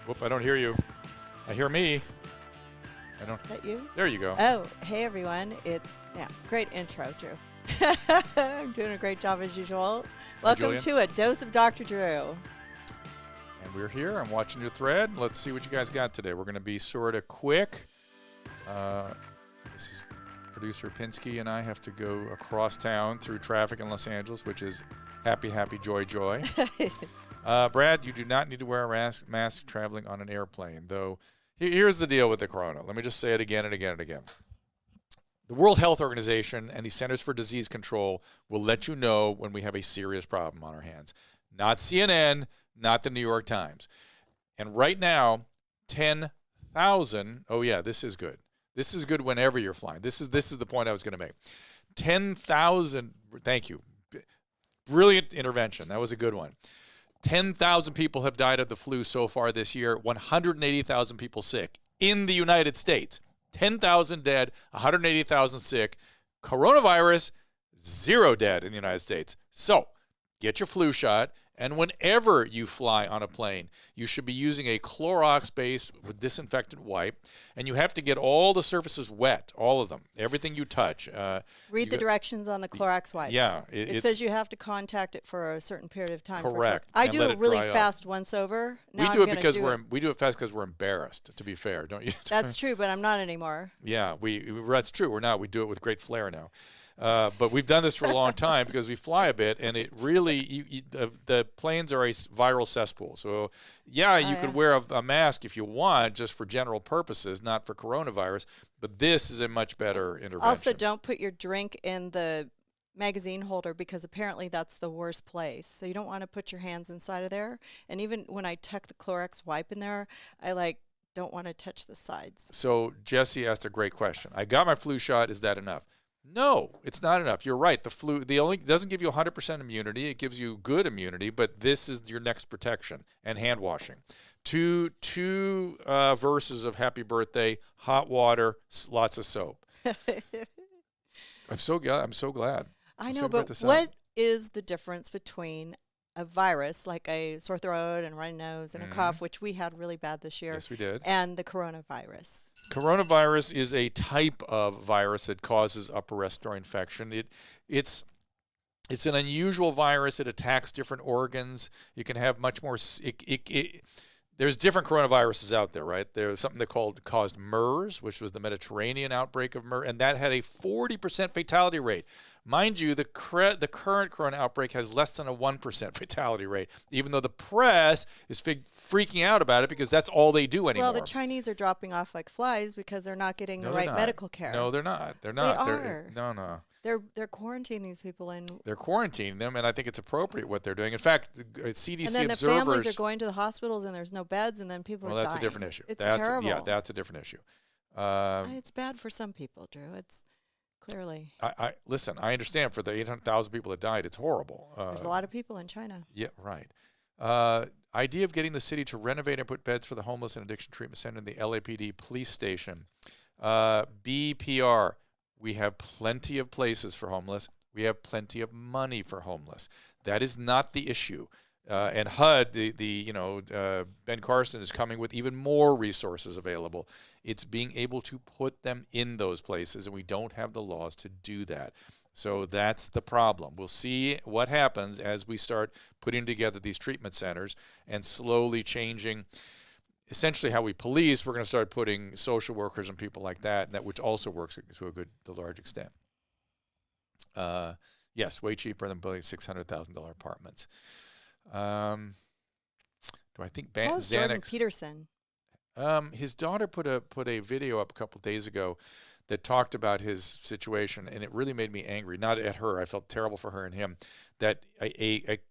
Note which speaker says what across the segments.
Speaker 1: Whoop, I don't hear you. I hear me. I don't.
Speaker 2: Is that you?
Speaker 1: There you go.
Speaker 2: Oh, hey everyone. Great intro, Drew. I'm doing a great job as usual. Welcome to A Dose of Dr. Drew.
Speaker 1: And we're here. I'm watching your thread. Let's see what you guys got today. We're going to be sort of quick. This is producer Pinsky and I have to go across town through traffic in Los Angeles, which is happy, happy, joy, joy. Brad, you do not need to wear a mask traveling on an airplane, though. Here's the deal with the corona. Let me just say it again and again and again. The World Health Organization and the Centers for Disease Control will let you know when we have a serious problem on our hands. Not CNN, not the New York Times. And right now, 10,000, oh yeah, this is good. This is good whenever you're flying. This is the point I was going to make. 10,000, thank you. Brilliant intervention. That was a good one. 10,000 people have died of the flu so far this year, 180,000 people sick in the United States. 10,000 dead, 180,000 sick. Coronavirus, 0 dead in the United States. So get your flu shot, and whenever you fly on a plane, you should be using a Clorox-based disinfectant wipe, and you have to get all the surfaces wet, all of them, everything you touch.
Speaker 2: Read the directions on the Clorox wipes.
Speaker 1: Yeah.
Speaker 2: It says you have to contact it for a certain period of time.
Speaker 1: Correct.
Speaker 2: I do a really fast once over.
Speaker 1: We do it because we do it fast because we're embarrassed, to be fair, don't you?
Speaker 2: That's true, but I'm not anymore.
Speaker 1: Yeah, that's true. We're not. We do it with great flair now. But we've done this for a long time because we fly a bit, and it really, the planes are a viral cesspool. So, you could wear a mask if you want, just for general purposes, not for coronavirus. But this is a much better intervention.
Speaker 2: Also, don't put your drink in the magazine holder because apparently that's the worst place. So you don't want to put your hands inside of there. And even when I tuck the Clorox wipe in there, I don't want to touch the sides.
Speaker 1: So Jesse asked a great question. I got my flu shot. Is that enough? No, it's not enough. You're right. The flu, doesn't give you 100% immunity. It gives you good immunity, but this is your next protection. And hand washing. Two verses of Happy Birthday, hot water, lots of soap. I'm so glad.
Speaker 2: I know, but what is the difference between a virus like a sore throat and runny nose and a cough, which we had really bad this year?
Speaker 1: Yes, we did.
Speaker 2: And the coronavirus?
Speaker 1: Coronavirus is a type of virus that causes upper respiratory infection. It's an unusual virus. It attacks different organs. You can have much more. There's different coronaviruses out there, right? There's something that caused MERS, which was the Mediterranean outbreak of MERS, and that had a 40% fatality rate. Mind you, the current corona outbreak has less than a 1% fatality rate, even though the press is freaking out about it because that's all they do anymore.
Speaker 2: Well, the Chinese are dropping off like flies because they're not getting the right medical care.
Speaker 1: No, they're not. They're not.
Speaker 2: They are.
Speaker 1: No.
Speaker 2: They're quarantining these people and
Speaker 1: they're quarantining them, and I think it's appropriate what they're doing. In fact, CDC
Speaker 2: and then
Speaker 1: observers.
Speaker 2: The families are going to the hospitals and there's no beds, and then people are dying.
Speaker 1: Well, that's a different issue.
Speaker 2: It's terrible.
Speaker 1: Yeah, that's a different issue.
Speaker 2: It's bad for some people, Drew. It's clearly.
Speaker 1: Listen. I understand for the 800,000 people that died, it's horrible.
Speaker 2: There's a lot of people in China.
Speaker 1: Yeah, right. Idea of getting the city to renovate and put beds for the homeless and addiction treatment center in the LAPD police station. BPR. We have plenty of places for homeless. We have plenty of money for homeless. That is not the issue. And HUD, Ben Carson is coming with even more resources available. It's being able to put them in those places, and we don't have the laws to do that. So that's the problem. We'll see what happens as we start putting together these treatment centers and slowly changing essentially how we police. We're going to start putting social workers and people like that which also works to a large extent. Yes, way cheaper than building $600,000 apartments. Do I think
Speaker 2: How's Jordan Peterson?
Speaker 1: His daughter put a video up a couple days ago that talked about his situation, and it really made me angry. Not at her. I felt terrible for her and him. That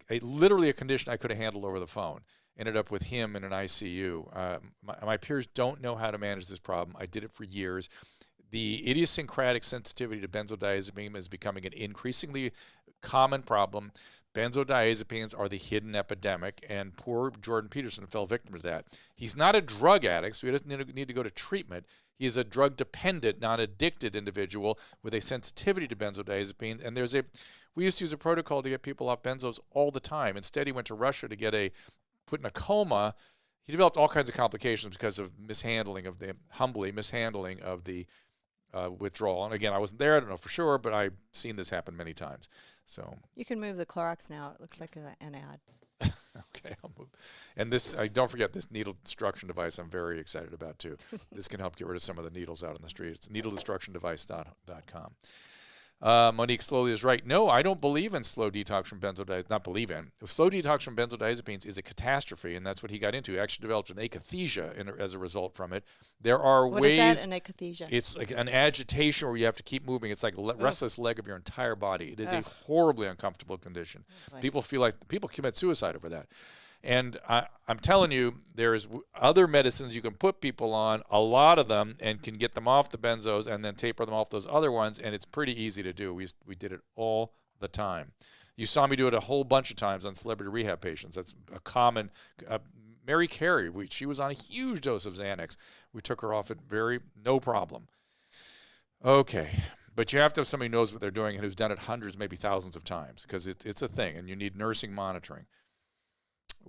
Speaker 1: literally a condition I could have handled over the phone ended up with him in an ICU. My peers don't know how to manage this problem. I did it for years. The idiosyncratic sensitivity to benzodiazepine is becoming an increasingly common problem. Benzodiazepines are the hidden epidemic, and poor Jordan Peterson fell victim to that. He's not a drug addict, so he doesn't need to go to treatment. He is a drug-dependent, non-addicted individual with a sensitivity to benzodiazepine, and we used to use a protocol to get people off benzos all the time. Instead, he went to Russia to get put in a coma. he developed all kinds of complications because of humbly mishandling of the withdrawal. And again, I wasn't there, I don't know for sure, but I've seen this happen many times. So
Speaker 2: You can move the Clorox now. It looks like an ad.
Speaker 1: okay, I'll move. And this, don't forget this needle destruction device I'm very excited about too. This can help get rid of some of the needles out on the street. It's needledestructiondevice.com. Monique Slowly is right. No, I don't believe in slow detox from benzodiazepines. Not believe in. Slow detox from benzodiazepines is a catastrophe, and that's what he got into. He actually developed an akathisia as a result from it. There are ways.
Speaker 2: What is that, an akathisia?
Speaker 1: It's like an agitation where you have to keep moving. It's like restless leg of your entire body. It is a horribly uncomfortable condition. People commit suicide over that. And I'm telling you, there's other medicines you can put people on, a lot of them, and can get them off the benzos and then taper them off those other ones, and it's pretty easy to do. We did it all the time. You saw me do it a whole bunch of times on Celebrity Rehab patients. That's a common. Mary Carey, she was on a huge dose of Xanax. We took her off it no problem. Okay. But you have to have somebody who knows what they're doing and who's done it hundreds, maybe thousands of times, because it's a thing, and you need nursing monitoring.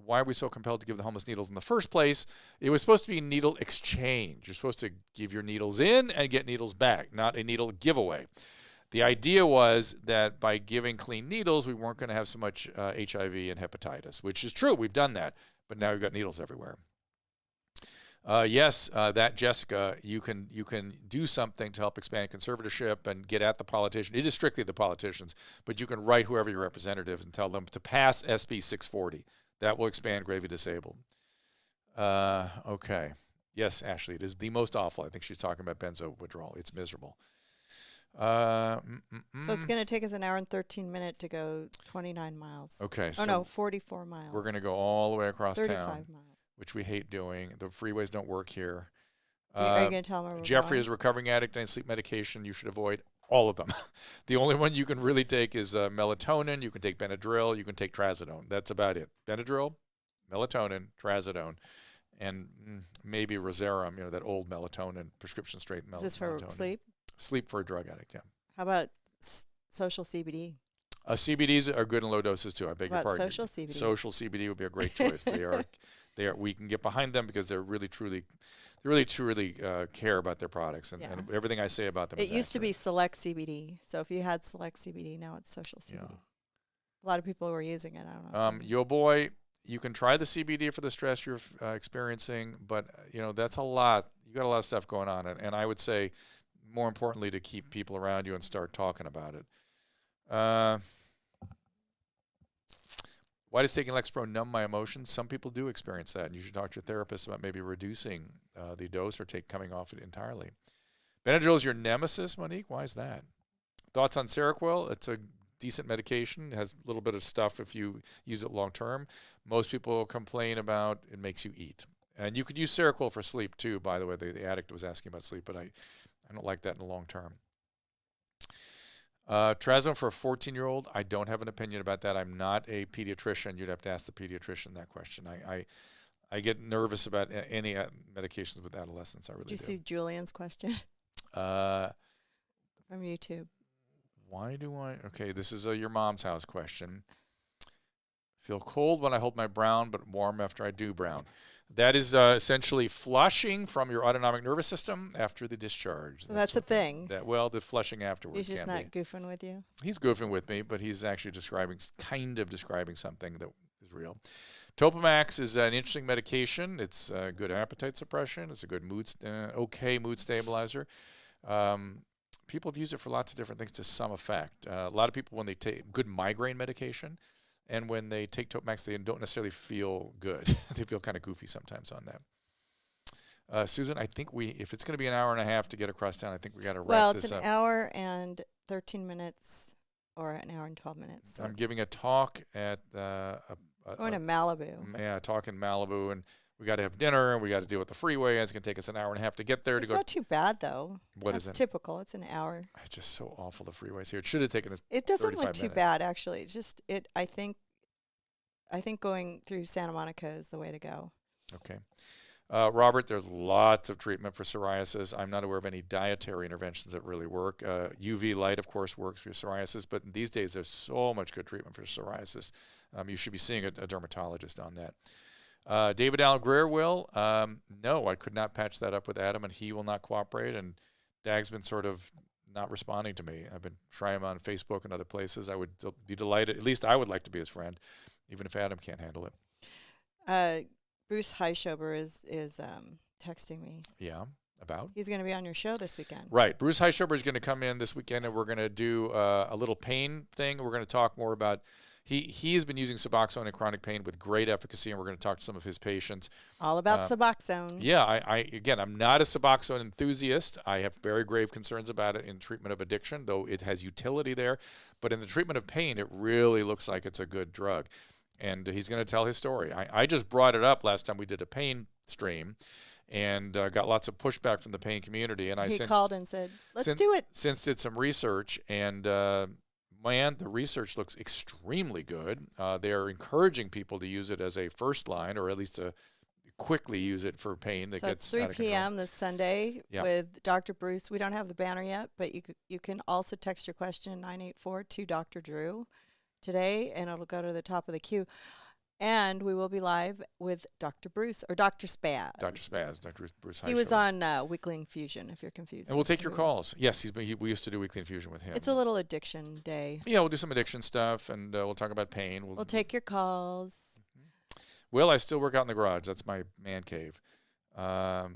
Speaker 1: Why are we so compelled to give the homeless needles in the first place? It was supposed to be needle exchange. You're supposed to give your needles in and get needles back, not a needle giveaway. The idea was that by giving clean needles, we weren't going to have so much HIV and hepatitis, which is true. We've done that, but now we've got needles everywhere. Yes, that Jessica, you can do something to help expand conservatorship and get at the politician. It is strictly the politicians, but you can write whoever your representative and tell them to pass SB 640. That will expand gravely disabled. Okay. Yes, Ashley, it is the most awful. I think she's talking about benzo withdrawal. It's miserable.
Speaker 2: So it's going to take us an hour and 13 minutes to go 29 miles.
Speaker 1: Okay.
Speaker 2: Oh, no, 44 miles.
Speaker 1: We're going to go all the way across
Speaker 2: 35
Speaker 1: town,
Speaker 2: miles.
Speaker 1: which we hate doing. The freeways don't work here.
Speaker 2: Are you going to tell them where we're
Speaker 1: Jeffrey
Speaker 2: going?
Speaker 1: is a recovering addict and sleep medication. You should avoid all of them. The only one you can really take is melatonin. You can take Benadryl. You can take trazodone. That's about it. Benadryl, melatonin, trazodone, and maybe Rosarum, that old melatonin, prescription straight melatonin.
Speaker 2: Is this for sleep?
Speaker 1: Sleep for a drug addict, yeah.
Speaker 2: How about social CBD?
Speaker 1: CBDs are good in low doses too. I beg your pardon.
Speaker 2: Social CBD? Social
Speaker 1: CBD would be a great choice. They are. We can get behind them because they're really truly care about their products and everything I say about them.
Speaker 2: It used to be Select CBD. So if you had Select CBD, now it's Social CBD.
Speaker 1: Yeah.
Speaker 2: A lot of people were using it. I don't know.
Speaker 1: Yo boy, you can try the CBD for the stress you're experiencing, but that's a lot. You got a lot of stuff going on, and I would say, more importantly, to keep people around you and start talking about it. Why does taking Lexapro numb my emotions? Some people do experience that, and you should talk to your therapist about maybe reducing the dose or coming off it entirely. Benadryl is your nemesis, Monique. Why is that? Thoughts on Seroquel? It's a decent medication. It has a little bit of stuff if you use it long term. Most people complain about it makes you eat. And you could use Seroquel for sleep too, by the way. The addict was asking about sleep, but I don't like that in the long term. Trazodone for a 14-year-old, I don't have an opinion about that. I'm not a pediatrician. You'd have to ask the pediatrician that question. I get nervous about any medications with adolescents. I really do.
Speaker 2: Did you see Julian's question?
Speaker 1: From
Speaker 2: YouTube.
Speaker 1: Why do okay, this is a your mom's house question. Feel cold when I hold my brown, but warm after I do brown. That is essentially flushing from your autonomic nervous system after the discharge.
Speaker 2: So that's a thing.
Speaker 1: The flushing afterwards.
Speaker 2: He's just not goofing with you?
Speaker 1: He's goofing with me, but he's actually describing something that is real. Topamax is an interesting medication. It's good appetite suppression. It's a good mood stabilizer. People have used it for lots of different things to some effect. A lot of people, when they take good migraine medication, and when they take Topamax, they don't necessarily feel good. They feel kind of goofy sometimes on that. Susan, I think if it's going to be an hour and a half to get across town, I think we got to wrap this up.
Speaker 2: Well, it's an hour and 13 minutes or an hour and 12 minutes. So
Speaker 1: I'm giving a talk at
Speaker 2: going to Malibu.
Speaker 1: Yeah, a talk in Malibu, and we got to have dinner, and we got to deal with the freeway, and it's going to take us an hour and a half to get there.
Speaker 2: It's not too bad, though.
Speaker 1: That's
Speaker 2: is it? Typical. It's an hour.
Speaker 1: It's just so awful, the freeways here. It should have taken us 35 minutes.
Speaker 2: It doesn't look too bad, actually. It's just, I think going through Santa Monica is the way to go.
Speaker 1: Okay. Robert, there's lots of treatment for psoriasis. I'm not aware of any dietary interventions that really work. UV light, of course, works for psoriasis, but these days there's so much good treatment for psoriasis. You should be seeing a dermatologist on that. David Allen Greer will. No, I could not patch that up with Adam, and he will not cooperate. And Dag's been sort of not responding to me. I've been trying him on Facebook and other places. I would be delighted. At least I would like to be his friend, even if Adam can't handle it.
Speaker 2: Bruce Heischober is texting me.
Speaker 1: Yeah, about?
Speaker 2: He's going to be on your show this weekend.
Speaker 1: Right. Bruce Heischober is going to come in this weekend, and we're going to do a little pain thing. We're going to talk more about he has been using Suboxone in chronic pain with great efficacy, and we're going to talk to some of his patients.
Speaker 2: All about Suboxone.
Speaker 1: Yeah, again, I'm not a Suboxone enthusiast. I have very grave concerns about it in treatment of addiction, though it has utility there. But in the treatment of pain, it really looks like it's a good drug. And he's going to tell his story. I just brought it up last time we did a pain stream, and got lots of pushback from the pain community. And
Speaker 2: he called and said, let's do it.
Speaker 1: Since did some research, and man, the research looks extremely good. They're encouraging people to use it as a first line, or at least to quickly use it for pain that gets
Speaker 2: out of control. It's 3 p.m. this Sunday with Dr. Bruce. We don't have the banner yet, but you can also text your question 984 to Dr. Drew today, and it'll go to the top of the queue. And we will be live with Dr. Bruce, or Dr. Spaz.
Speaker 1: Dr. Spaz, Dr. Bruce Heischober.
Speaker 2: He was on Weekly Infusion, if you're confused.
Speaker 1: And we'll take your calls. Yes, we used to do Weekly Infusion with him.
Speaker 2: It's a little addiction day.
Speaker 1: Yeah, we'll do some addiction stuff, and we'll talk about pain.
Speaker 2: We'll take your calls.
Speaker 1: Well, I still work out in the garage. That's my man cave. What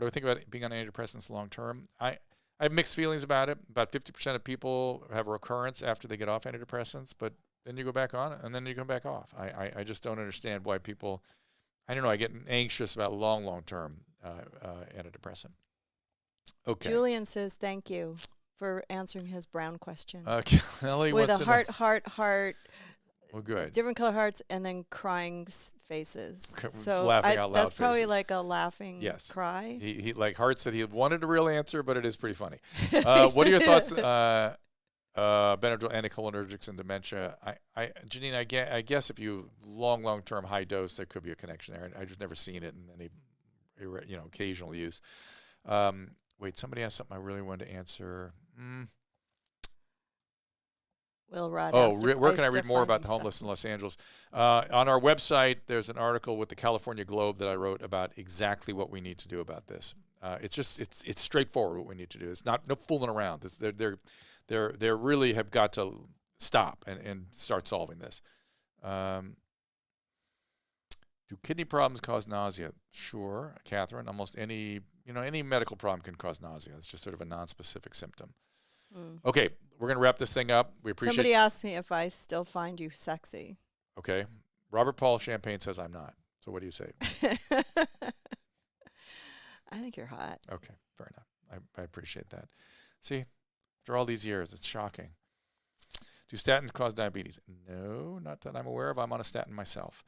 Speaker 1: do I think about being on antidepressants long term? I have mixed feelings about it. About 50% of people have a recurrence after they get off antidepressants, but then you go back on, and then you come back off. I just don't understand why people, I don't know, I get anxious about long-term antidepressant. Okay.
Speaker 2: Julian says thank you for answering his brown question.
Speaker 1: Kelly
Speaker 2: with a heart.
Speaker 1: Well, good.
Speaker 2: Different color hearts, and then crying faces. So
Speaker 1: laughing out loud
Speaker 2: that's probably
Speaker 1: faces.
Speaker 2: Like a laughing cry.
Speaker 1: He like hearts that he wanted a real answer, but it is pretty funny. What are your thoughts? Benadryl anticholinergics and dementia. Janine, I guess if you long-term high dose, there could be a connection there. I've just never seen it in any, occasional use. Wait, somebody asked something I really wanted to answer.
Speaker 2: Will Rod.
Speaker 1: Where can I read more about the homeless in Los Angeles? On our website, there's an article with the California Globe that I wrote about exactly what we need to do about this. It's straightforward what we need to do. It's no fooling around. They really have got to stop and start solving this. Do kidney problems cause nausea? Sure, Catherine. Almost any medical problem can cause nausea. It's just sort of a non-specific symptom. Okay, we're going to wrap this thing up. We appreciate.
Speaker 2: Somebody asked me if I still find you sexy.
Speaker 1: Okay, Robert Paul Champagne says I'm not. So what do you say?
Speaker 2: I think you're hot.
Speaker 1: Okay, fair enough. I appreciate that. See. After all these years, it's shocking. Do statins cause diabetes? No, not that I'm aware of. I'm on a statin myself.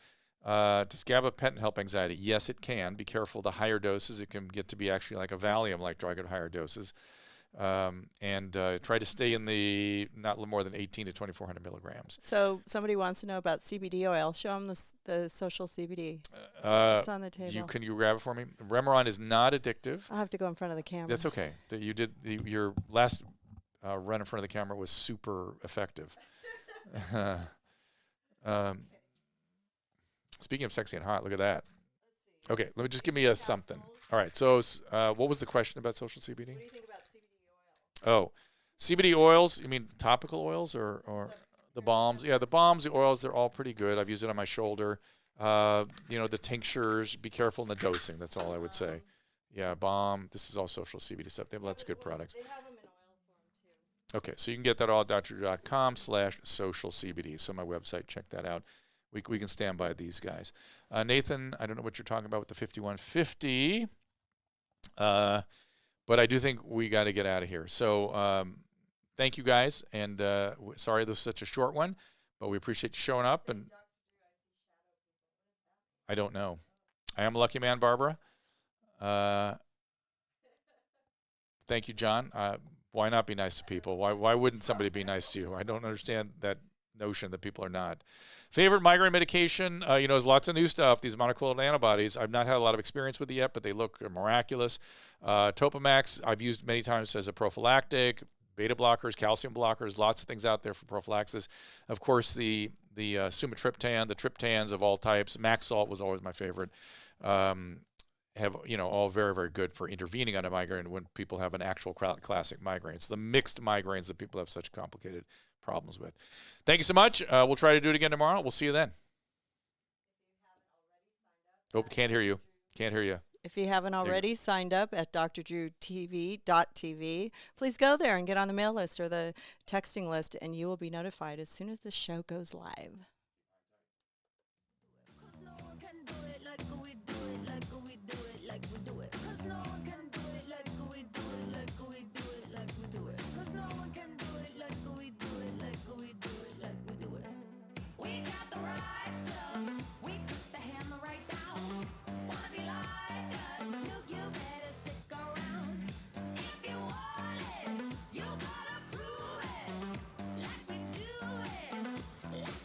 Speaker 1: Does gabapentin help anxiety? Yes, it can. Be careful. The higher doses, it can get to be actually like a Valium-like drug at higher doses. And try to stay in the not more than 18 to 2,400 milligrams.
Speaker 2: So somebody wants to know about CBD oil. Show them the social CBD. It's on the table.
Speaker 1: Can you grab it for me? Remeron is not addictive.
Speaker 2: I'll have to go in front of the camera.
Speaker 1: That's okay. You did your last run in front of the camera was super effective. Speaking of sexy and hot, look at that. Okay, let me just give me something. All right, so what was the question about social CBD?
Speaker 2: What do you think about CBD oil?
Speaker 1: Oh, CBD oils, you mean topical oils or the balms? Yeah, the balms, the oils, they're all pretty good. I've used it on my shoulder. The tinctures, be careful in the dosing. That's all I would say. Yeah, balm, this is all social CBD stuff. They have lots of good products.
Speaker 2: They have them in oil form, too.
Speaker 1: Okay, so you can get that all at drdrew.com/social CBD. So my website, check that out. We can stand by these guys. Nathan, I don't know what you're talking about with the 5150, but I do think we got to get out of here. So thank you guys, and sorry this was such a short one, but we appreciate you showing up. And I don't know. I am a lucky man, Barbara. Thank you, John. Why not be nice to people? Why wouldn't somebody be nice to you? I don't understand that notion that people are not. Favorite migraine medication? There's lots of new stuff. These monoclonal antibodies. I've not had a lot of experience with it yet, but they look miraculous. Topamax, I've used many times as a prophylactic. Beta blockers, calcium blockers, lots of things out there for prophylaxis. Of course, the the sumatriptan, the triptans of all types. Max Salt was always my favorite. Have, all very, very good for intervening on a migraine when people have an actual classic migraine. It's the mixed migraines that people have such complicated problems with. Thank you so much. We'll try to do it again tomorrow. We'll see you then. Oh, can't hear you. Can't hear you.
Speaker 2: If you haven't already signed up at drdrewtv.tv, please go there and get on the mail list or the texting list, and you will be notified as soon as the show goes live.